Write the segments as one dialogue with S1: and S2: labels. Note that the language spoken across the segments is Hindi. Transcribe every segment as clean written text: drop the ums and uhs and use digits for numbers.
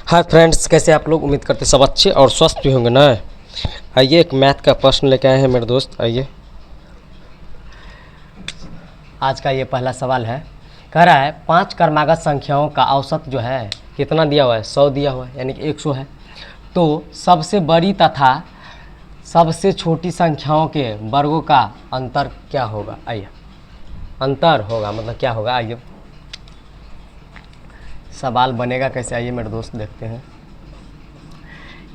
S1: हाय फ्रेंड्स, कैसे आप लोग? उम्मीद करते सब अच्छे और स्वस्थ भी होंगे ना। आइए एक मैथ का प्रश्न लेके आए हैं मेरे दोस्त। आइए, आज का ये पहला सवाल है। कह रहा है 5 क्रमागत संख्याओं का औसत जो है कितना दिया हुआ है? 100 दिया हुआ है, यानी कि 100 है। तो सबसे बड़ी तथा सबसे छोटी संख्याओं के वर्गों का अंतर क्या होगा? आइए, अंतर होगा मतलब क्या होगा? आइए सवाल बनेगा कैसे, आइए मेरे दोस्त देखते हैं।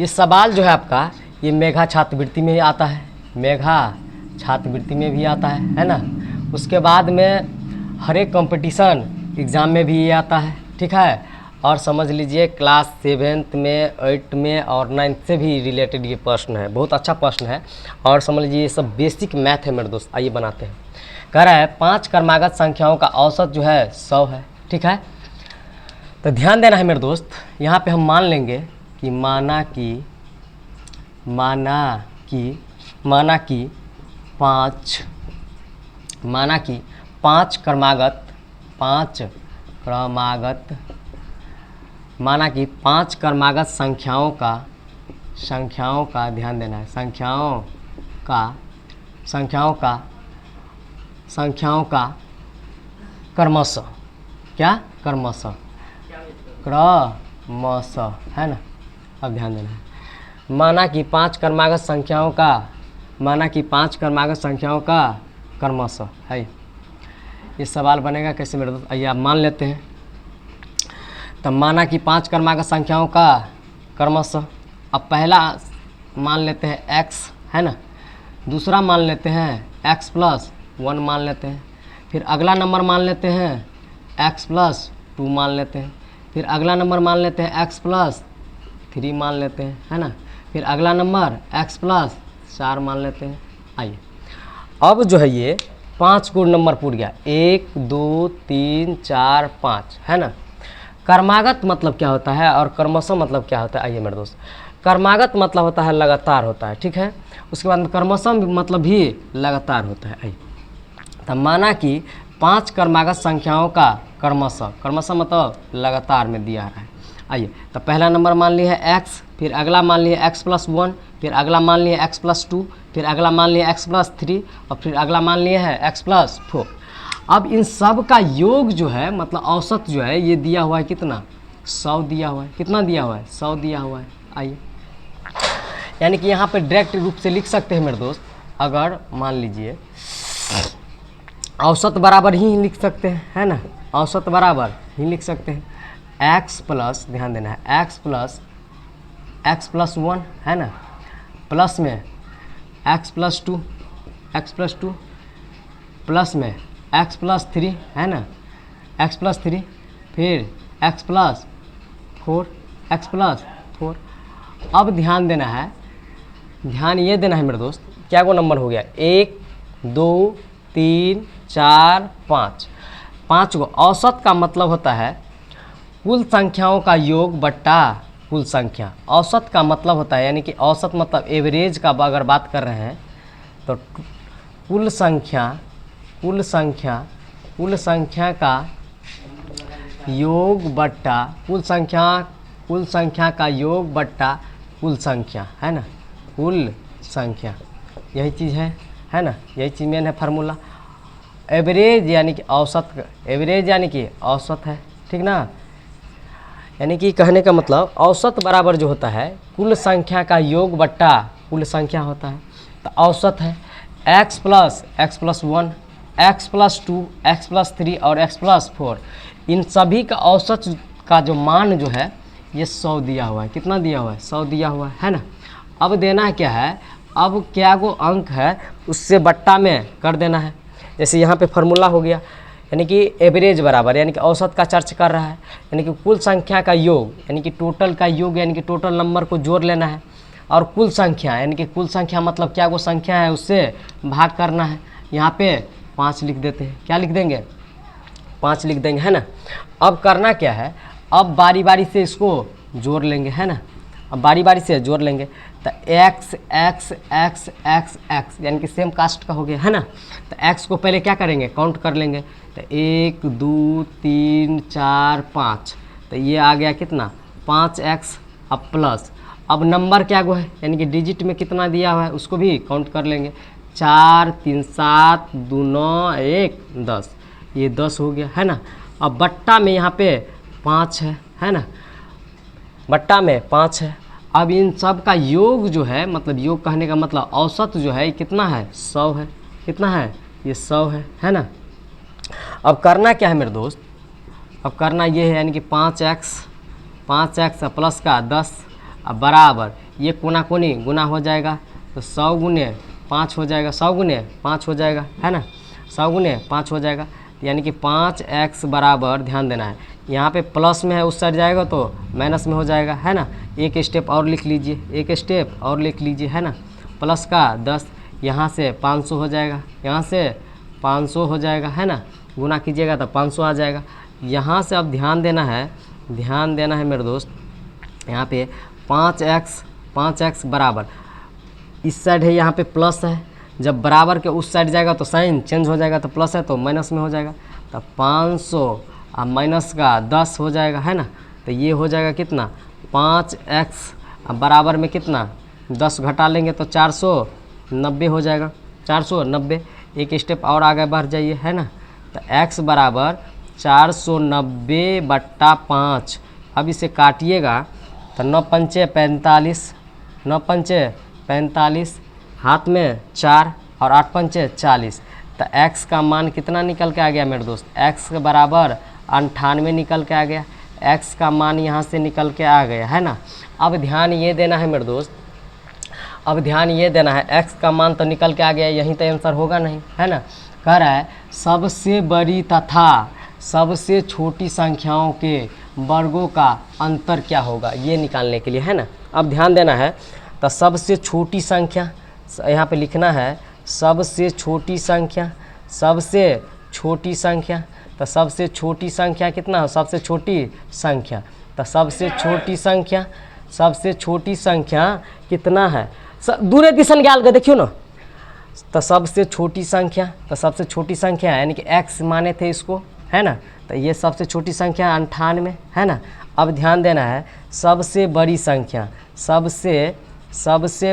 S1: ये सवाल जो है आपका, ये मेघा छात्रवृत्ति में ही आता है, मेघा छात्रवृत्ति में भी आता है ना। उसके बाद में हर एक कंपटीशन एग्ज़ाम में भी ये आता है, ठीक है। और समझ लीजिए क्लास 7th में 8th में और 9th से भी रिलेटेड ये प्रश्न है, बहुत अच्छा प्रश्न है। और समझ लीजिए ये सब बेसिक मैथ है मेरे दोस्त। आइए बनाते हैं। कह रहा है 5 क्रमागत संख्याओं का औसत जो है 100 है, ठीक है। तो ध्यान देना है मेरे दोस्त, यहाँ पे हम मान लेंगे कि माना कि 5 क्रमागत संख्याओं का ध्यान देना है, संख्याओं का क्रमशः है ना। अब ध्यान देना है, माना कि 5 क्रमागत संख्याओं का क्रमशः है। ये सवाल बनेगा कैसे मेरे दोस्त? आइए आप मान लेते हैं। तब माना कि 5 क्रमागत संख्याओं का क्रमशः, अब पहला मान लेते हैं x है ना, दूसरा मान लेते हैं x+1 मान लेते हैं, फिर अगला नंबर मान लेते हैं x+2 मान लेते हैं, फिर अगला नंबर मान लेते हैं x+3 मान लेते हैं, है ना। फिर अगला नंबर x+4 मान लेते हैं। आइए अब जो है ये 5 गुण नंबर पूछ गया, 1 2 3 4 5 है ना। क्रमागत मतलब क्या होता है और क्रमशः मतलब क्या होता है? आइए मेरे दोस्त, क्रमागत मतलब होता है लगातार होता है, ठीक है। उसके बाद क्रमशः मतलब भी लगातार होता है। आइए तब माना कि 5 क्रमागत संख्याओं का क्रमशः मतलब लगातार में दिया रहा है। आइए तो पहला नंबर मान लिया है x, फिर अगला मान लिया x+1, फिर अगला मान लिया x+2, फिर अगला मान लिया x+3 और फिर अगला मान लिया है x+4। अब इन सब का योग जो है मतलब औसत जो है ये दिया हुआ है कितना? 100 दिया हुआ है। कितना दिया हुआ है? 100 दिया हुआ है। आइए यानी कि यहाँ पे डायरेक्ट रूप से लिख सकते हैं मेरे दोस्त। अगर मान लीजिए औसत बराबर ही लिख सकते हैं, है ना, औसत बराबर ही लिख सकते हैं। x प्लस, ध्यान देना है, x+1 है ना, प्लस में x+2 प्लस में x+3 है ना, x+3 फिर x+4 अब ध्यान देना है, ध्यान ये देना है मेरे दोस्त, क्या वो नंबर हो गया? 1 2 3 4 5, 5 गो। औसत का मतलब होता है कुल संख्याओं का योग बट्टा कुल संख्या। औसत का मतलब होता है, यानी कि औसत मतलब एवरेज का अगर बात कर रहे हैं तो कुल संख्या का योग बट्टा कुल संख्या का योग बट्टा कुल संख्या, है ना, कुल संख्या। यही चीज़ है ना, यही चीज़ मेन है फार्मूला। एवरेज यानी कि औसत, एवरेज यानी कि औसत है, ठीक ना। यानी कि कहने का मतलब औसत बराबर जो होता है कुल संख्या का योग बट्टा कुल संख्या होता है। तो औसत है x+1, x+2, x+3 और x+4। इन सभी का औसत का जो मान जो है ये 100 दिया हुआ है। कितना दिया हुआ है? 100 दिया हुआ है ना। अब देना क्या है? अब क्या वो अंक है उससे बट्टा में कर देना है। जैसे यहाँ पे फार्मूला हो गया, यानी कि एवरेज बराबर, यानी कि औसत का चर्च कर रहा है, यानी कि कुल संख्या का योग, यानी कि टोटल का योग, यानी कि टोटल नंबर को जोड़ लेना है। और कुल संख्या, यानी कि कुल संख्या मतलब क्या वो संख्या है उससे भाग करना है। यहाँ पे 5 लिख देते हैं। क्या लिख देंगे? 5 लिख देंगे, है ना। अब करना क्या है? अब बारी बारी से इसको जोड़ लेंगे, है ना। अब बारी बारी से जोड़ लेंगे तो x x x x x यानी कि सेम कास्ट का हो गया, है ना। तो x को पहले क्या करेंगे? काउंट कर लेंगे। तो 1 2 3 4 5, तो ये आ गया कितना? 5x अब प्लस, अब नंबर क्या गो है यानी कि डिजिट में कितना दिया हुआ है उसको भी काउंट कर लेंगे। 4 3 7 2 9 1 10, ये 10 हो गया है ना। अब बट्टा में यहाँ पे 5 है ना, बट्टा में 5 है। अब इन सब का योग जो है, मतलब योग कहने का मतलब औसत जो है कितना है 100 है। कितना है ये 100 है ना। अब करना क्या है मेरे दोस्त, अब करना ये है यानी कि 5x प्लस का 10 अब बराबर ये कोना कोनी गुना हो जाएगा तो 100 गुने 5 हो जाएगा, 100 गुने 5 हो जाएगा है ना, 100 गुने 5 हो जाएगा यानी कि 5x बराबर, ध्यान देना है यहाँ पे प्लस में है उस साइड जाएगा तो माइनस में हो जाएगा है ना। एक स्टेप और लिख लीजिए, एक स्टेप और लिख लीजिए है ना। प्लस का 10 यहाँ से 500 हो जाएगा, यहाँ से 500 हो जाएगा है ना, गुना कीजिएगा तो 500 आ जाएगा। यहाँ से अब ध्यान देना है मेरे दोस्त, यहाँ पे 5x बराबर इस साइड है, यहाँ पे प्लस है, जब बराबर के उस साइड जाएगा तो साइन चेंज हो जाएगा तो प्लस है तो माइनस में हो जाएगा, तो 500 और माइनस का 10 हो जाएगा है ना। तो ये हो जाएगा कितना 5x बराबर में कितना 10 घटा लेंगे तो 490 हो जाएगा, 490। एक स्टेप और आगे बढ़ जाइए है ना, तो x बराबर 490/5। अब इसे काटिएगा तो 9 पंचे 45, 9 पंचे 45, हाथ में 4 और 8 पंचे 40। तो x का मान कितना निकल के आ गया मेरे दोस्त, x के बराबर 98 निकल के आ गया। x का मान यहाँ से निकल के आ गया है ना। अब ध्यान ये देना है मेरे दोस्त, अब ध्यान ये देना है, x का मान तो निकल के आ गया, यहीं तो आंसर होगा नहीं है ना। कह रहा है सबसे बड़ी तथा सबसे छोटी संख्याओं के वर्गों का अंतर क्या होगा, ये निकालने के लिए है ना। अब ध्यान देना है, तो सबसे छोटी संख्या यहाँ पे लिखना है, सबसे छोटी संख्या, सबसे छोटी संख्या, तो सबसे छोटी संख्या कितना हो, सबसे छोटी संख्या, तो सबसे छोटी संख्या, सबसे छोटी संख्या कितना है, दूरे दिशन गाल के देखियो ना, तो सबसे छोटी संख्या, तो सबसे छोटी संख्या यानी कि x माने थे इसको है ना, तो ये सबसे छोटी संख्या 98 है ना। अब ध्यान देना है सबसे बड़ी संख्या, सबसे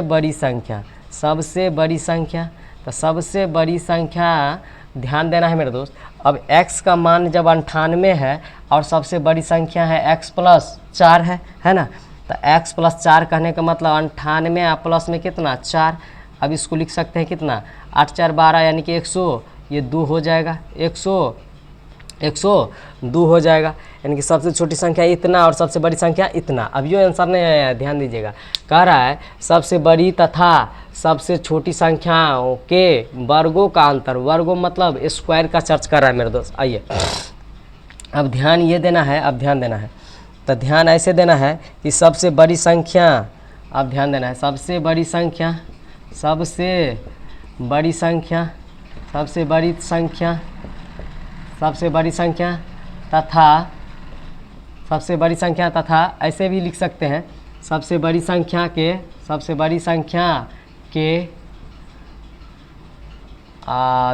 S1: बड़ी संख्या, सबसे बड़ी संख्या, तो सबसे बड़ी संख्या ध्यान देना है मेरे दोस्त। अब x का मान जब 98 है और सबसे बड़ी संख्या है x प्लस 4 है ना, तो x प्लस 4 कहने का मतलब 98 प्लस में कितना 4। अब इसको लिख सकते हैं कितना 8 4 12 यानी कि 100, ये 2 हो जाएगा, 102 हो जाएगा, यानी कि सबसे छोटी संख्या इतना और सबसे बड़ी संख्या इतना। अब ये आंसर नहीं आया, ध्यान दीजिएगा, कह रहा है सबसे बड़ी तथा सबसे छोटी संख्याओं के वर्गों का अंतर, वर्गों मतलब स्क्वायर का चर्च कर रहा है मेरे दोस्त। आइए अब ध्यान ये देना है, अब ध्यान देना है, तो ध्यान ऐसे देना है कि सबसे बड़ी संख्या, अब ध्यान देना है सबसे बड़ी संख्या, सबसे बड़ी संख्या, सबसे बड़ी संख्या, सबसे बड़ी संख्या तथा, सबसे बड़ी संख्या तथा ऐसे भी लिख सकते हैं सबसे बड़ी संख्या के, सबसे बड़ी संख्या के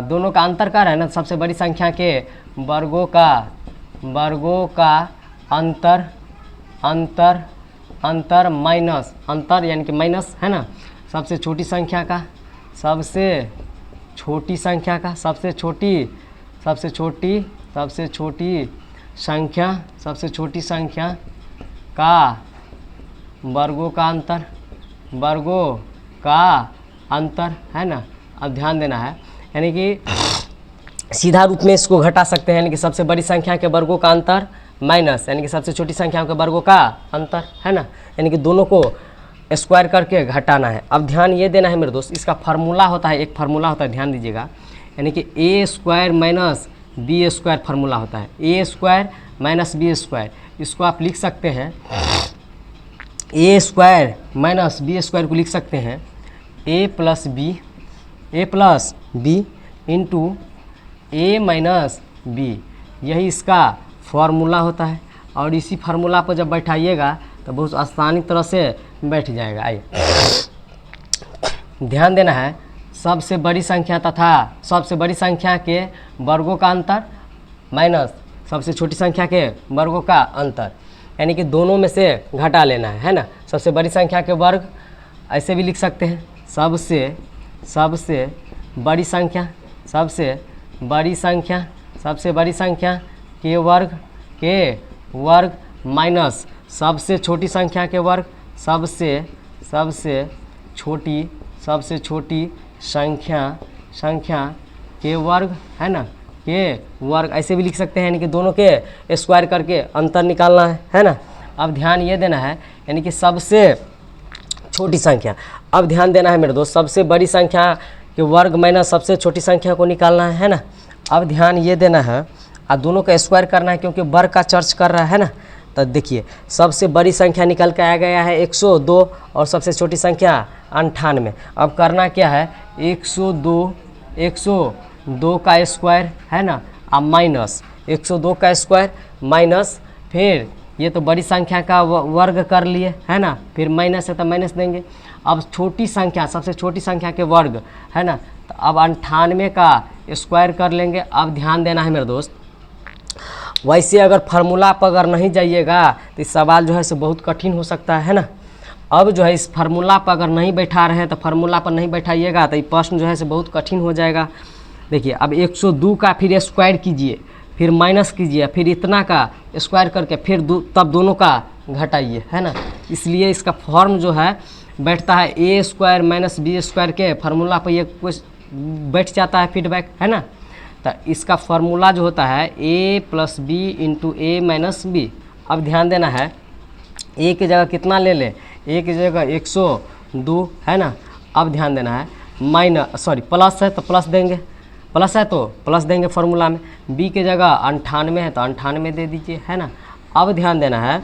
S1: दोनों का अंतर कर है ना, सबसे बड़ी संख्या के वर्गों का अंतर, अंतर माइनस, अंतर यानी कि माइनस है ना, सबसे छोटी संख्या का, सबसे छोटी संख्या का, सबसे छोटी संख्या, सबसे छोटी संख्या का वर्गों का अंतर, वर्गों का अंतर है ना। अब ध्यान देना है, यानी कि सीधा रूप में इसको घटा सकते हैं, यानी कि सबसे बड़ी संख्या के वर्गों का अंतर माइनस यानी कि सबसे छोटी संख्याओं के वर्गों का अंतर है ना, यानी कि दोनों को स्क्वायर करके घटाना है। अब ध्यान ये देना है मेरे दोस्त, इसका फार्मूला होता है, एक फार्मूला होता है, ध्यान दीजिएगा, यानी कि A square minus B square formula होता है, A square minus B square. इसको आप लिख सकते हैं A square minus B square को लिख सकते हैं A plus B into A minus B, यही इसका फार्मूला होता है। और इसी फार्मूला पर जब बैठाइएगा तो बहुत आसानी तरह से बैठ जाएगा। आइए ध्यान देना है, सबसे बड़ी संख्या तथा सबसे बड़ी संख्या के वर्गों का अंतर माइनस सबसे छोटी संख्या के वर्गों का अंतर। यानी कि दोनों में से घटा लेना है ना। सबसे बड़ी संख्या के वर्ग ऐसे भी लिख सकते हैं, सबसे बड़ी संख्या के वर्ग माइनस सबसे छोटी संख्या के वर्ग, सबसे छोटी संख्या के वर्ग है ना, के वर्ग ऐसे भी लिख सकते हैं, यानी कि दोनों के स्क्वायर करके अंतर निकालना है ना। अब ध्यान ये देना है, यानी कि सबसे छोटी संख्या, अब ध्यान देना है मेरे दोस्त, सबसे बड़ी संख्या के वर्ग माइनस सबसे छोटी संख्या को निकालना है ना। अब ध्यान ये देना है, और दोनों का स्क्वायर करना है क्योंकि वर्ग का चर्च कर रहा है ना। तो देखिए सबसे बड़ी संख्या निकल के आ गया है 102 और सबसे छोटी संख्या 98। अब करना क्या है, 102 का स्क्वायर है ना, अब माइनस 102 का स्क्वायर माइनस, फिर ये तो बड़ी संख्या का वर्ग कर लिए है ना, फिर माइनस है तो माइनस देंगे। अब छोटी संख्या, सबसे छोटी संख्या के वर्ग है ना, तो अब 98 का स्क्वायर कर लेंगे। अब ध्यान देना है मेरे दोस्त, वैसे अगर फार्मूला पर अगर नहीं जाइएगा तो इस सवाल जो है सो बहुत कठिन हो सकता है ना। अब जो है इस फार्मूला पर अगर नहीं बैठा रहे हैं तो फार्मूला पर नहीं बैठाइएगा तो ये प्रश्न जो है सो बहुत कठिन हो जाएगा। देखिए अब 102 का फिर स्क्वायर कीजिए, फिर माइनस कीजिए, फिर इतना का स्क्वायर करके फिर तब दोनों का घटाइए है ना। इसलिए इसका फॉर्म जो है बैठता है A square minus B square के फार्मूला पर ये कुछ बैठ जाता है फीडबैक है ना। तो इसका फार्मूला जो होता है a plus B into A minus B. अब ध्यान देना है, a की जगह कितना ले लें, a की जगह 102 है ना। अब ध्यान देना है प्लस है तो प्लस देंगे, प्लस है तो प्लस देंगे फार्मूला में। b की जगह 98 है तो 98 दे दीजिए है ना। अब ध्यान देना है,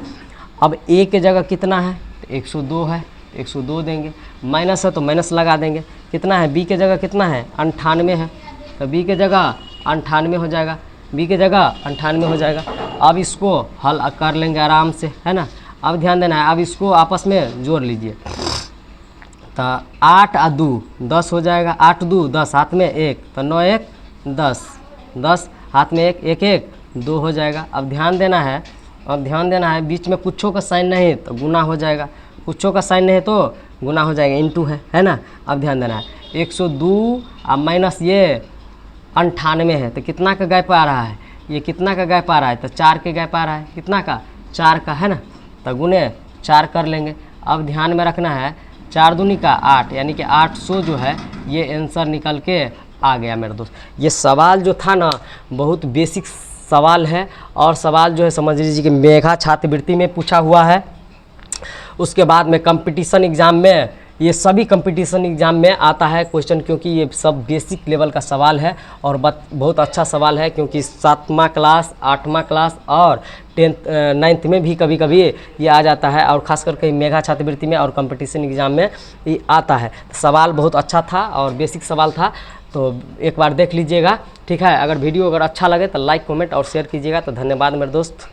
S1: अब a की जगह कितना है तो 102 है, 102 देंगे, माइनस है तो माइनस लगा देंगे। कितना है, b की जगह कितना है 98 है, तो b की जगह 98 हो जाएगा, b की जगह 98 हो जाएगा। अब इसको हल कर लेंगे आराम से है ना। अब ध्यान देना है, अब इसको आपस में जोड़ लीजिए, तो 8 और 2 10 हो जाएगा, 8 2 10 हाथ में 1 तो 9 1 10, 10 हाथ में 1 1 1 2 हो जाएगा। अब ध्यान देना है, बीच में कुछों का साइन नहीं तो गुना हो जाएगा, कुछों का साइन नहीं तो गुना हो जाएगा, इंटू है ना। अब ध्यान देना है 102 और माइनस ये 98 है तो कितना का गैप आ रहा है, ये कितना का गैप आ रहा है तो 4 के गैप आ रहा है, कितना का 4 का है ना, तो गुने 4 कर लेंगे। अब ध्यान में रखना है 4 दूनी का 8 यानी कि 800 जो है ये आंसर निकल के आ गया मेरे दोस्त। ये सवाल जो था ना बहुत बेसिक सवाल है, और सवाल जो है समझ लीजिए कि मेघा छात्रवृत्ति में पूछा हुआ है। उसके बाद में कंपटीशन एग्ज़ाम में, ये सभी कंपटीशन एग्ज़ाम में आता है क्वेश्चन, क्योंकि ये सब बेसिक लेवल का सवाल है और बहुत अच्छा सवाल है, क्योंकि 7वां क्लास 8वां क्लास और 9th में भी कभी कभी ये आ जाता है, और ख़ास करके मेघा छात्रवृत्ति में और कंपटीशन एग्ज़ाम में ये आता है। सवाल बहुत अच्छा था और बेसिक सवाल था, तो एक बार देख लीजिएगा, ठीक है। अगर वीडियो अगर अच्छा लगे तो लाइक कमेंट और शेयर कीजिएगा। तो धन्यवाद मेरे दोस्त।